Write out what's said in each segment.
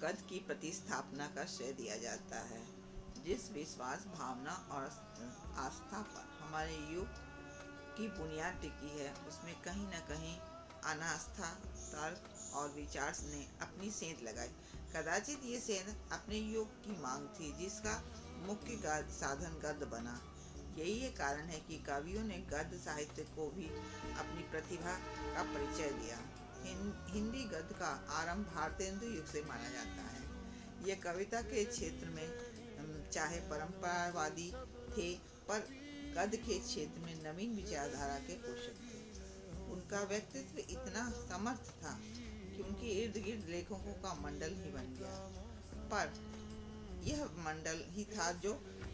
गद्य की प्रतिस्थापना का श्रेय दिया जाता है। जिस विश्वास, भावना और आस्था पर हमारे युग की बुनियाद टिकी है, उसमें कहीं न कहीं अनास्था, तर्क और विचार ने अपनी सेंध लगाई। कदाचित ये सेंध अपने युग की मांग थी, जिसका मुख्य साधन गद्य बना। यही एक कारण है कि कवियों ने गद्य साहित्य को भी अपनी प्रतिभा का परिचय दिया। हिंदी गद्य का आरंभ भारतेंदु युग से माना जाता है। ये कविता के क्षेत्र में चाहे परंपरावादी थे, पर गद्य के क्षेत्र में नवीन विचारधारा के पोषक थे। उनका व्यक्तित्व इतना समर्थ था कि उनके इर्द गिर्द लेखकों का मंडल ही बन गया। पर यह मंडल ही था जो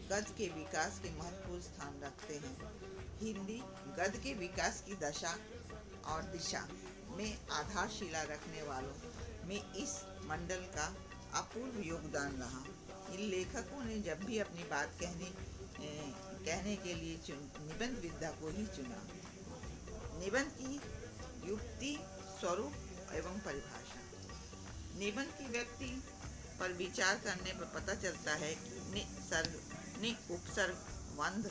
गद्य के विकास के महत्वपूर्ण स्थान रखते हैं। हिंदी गद्य के विकास की दशा और दिशा में आधारशिला रखने वालों में इस मंडल का अपूर्व योगदान रहा। इन लेखकों ने जब भी अपनी बात कहने के लिए निबंध विद्या को ही चुना। निबंध की युक्ति, स्वरूप एवं परिभाषा। निबंध की व्यक्ति पर विचार करने पर पता चलता है कि निसर्ग, उपसर्ग, वंध,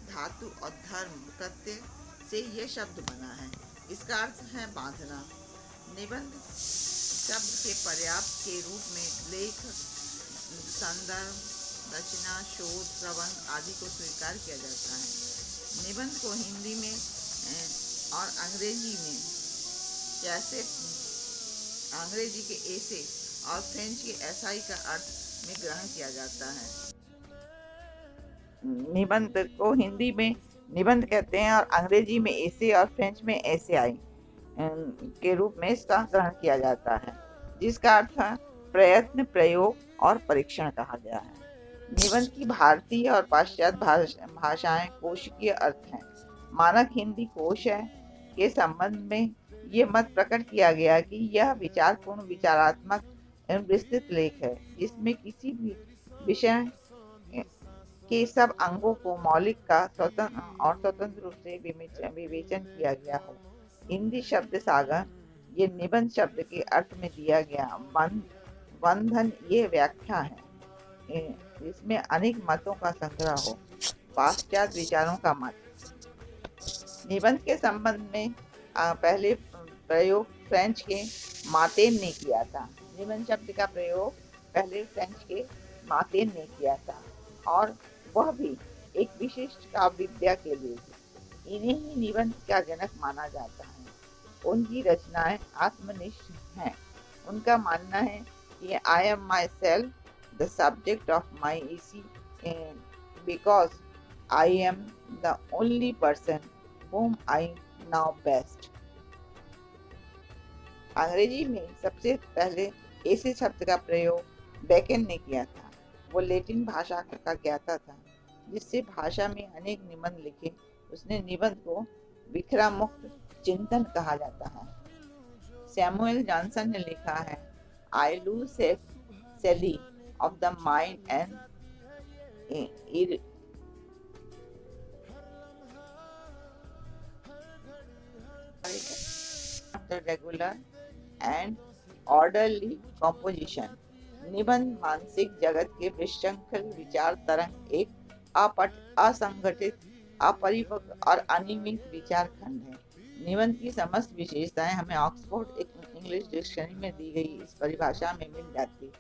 धातु और धर्म प्रत्यय से यह शब्द बना है। इसका अर्थ है बांधना। निबंध शब्द के पर्याप्त के रूप में लेख, संदर्भ, रचना, शोध, प्रबंध आदि को स्वीकार किया जाता है। निबंध को हिंदी में और अंग्रेजी में जैसे अंग्रेजी के एसे और फ्रेंच के एसाई का अर्थ में ग्रहण किया जाता है। निबंध को हिंदी में निबंध कहते हैं और अंग्रेजी में एसे और फ्रेंच में एसेआई के रूप में इसका ग्रहण किया जाता है, जिसका अर्थ है प्रयत्न, प्रयोग और परीक्षण कहा गया है। निबंध की भारतीय और पाश्चात्य भाषाएं कोशिकीय अर्थ हैं। मानक हिंदी कोश है के संबंध में ये मत प्रकट किया गया कि यह विचारपूर्ण, विचारात्मक एवं विस्तृत लेख है, जिसमें किसी भी विषय के सब अंगों को मौलिक का स्वतंत्र रूप से विवेचन किया गया हो। हिंदी शब्द सागर ये निबंध शब्द के अर्थ में दिया गया बंधन ये व्याख्या है, इसमें अनेक मतों का संग्रह हो। पाश्चात्य विचारों का मत। निबंध के संबंध में पहले प्रयोग फ्रेंच के मार्टेन ने किया था। निबंध शब्द का प्रयोग पहले फ्रेंच के मार्टेन ने किया था और वह भी एक विशिष्ट काव्य विद्या के लिए थी। इन्हें ही निबंध का जनक माना जाता है। उनकी रचनाएं आत्मनिष्ठ हैं। उनका मानना है कि I am myself the subject of my essay because I am the only person whom I know best। अंग्रेजी में सबसे पहले ऐसे शब्द का प्रयोग बेकन ने किया था। वो लैटिन भाषा का ज्ञाता था, जिससे भाषा में अनेक निबंध लिखे। उसने निबंध को विखरा मुक्त चिंतन कहा जाता है। सैमुअल जॉनसन ने लिखा है, आई लूज सेली of the mind and regular and orderly composition. निबंध मानसिक जगत के विशृंखल विचार तरंग एक असंगठित, अपरिपक्व और अनियमित विचार खंड है। निबंध की समस्त विशेषताएं हमें ऑक्सफोर्ड इंग्लिश डिक्शनरी में दी गई इस परिभाषा में मिल जाती।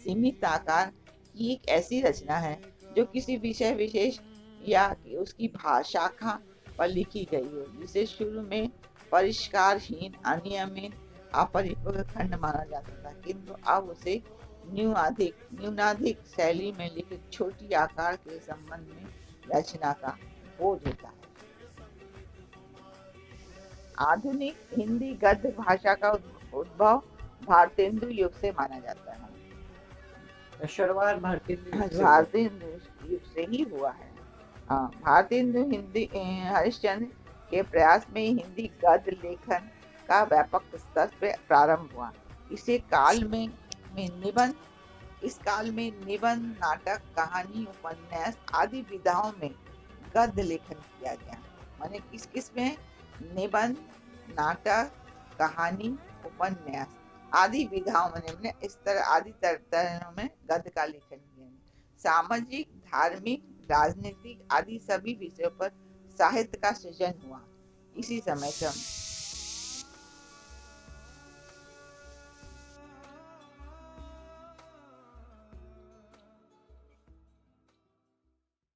सीमित आकार की एक ऐसी रचना है जो किसी विषय विशेष या उसकी भाषाखा पर लिखी गई हो, जिसे शुरू में परिष्कारहीन, अनियमित, अपरिपक्व खंड माना जाता था, किंतु अब उसे न्यूनाधिक शैली में लिखित छोटी आकार के संबंध में रचना का बोध होता है। आधुनिक हिंदी गद्य भाषा का उद्भव भारतेंदु युग से माना जाता है। शुरुआत भारतेंदु युग से ही हुआ है। भारतेंदु हिंदी हरिश्चंद्र के प्रयास में हिंदी गद्य लेखन का व्यापक स्तर पर प्रारंभ हुआ। इस काल में निबंध, नाटक, कहानी, उपन्यास आदि विधाओं में गद्य लेखन किया गया। माने किस में निबंध, नाटक, कहानी, उपन्यास आदि विधाओं में स्तर आदि तरह में गद्य का लेखन किया है। सामाजिक, धार्मिक, राजनीतिक आदि सभी विषयों पर साहित्य का सृजन हुआ। इसी समय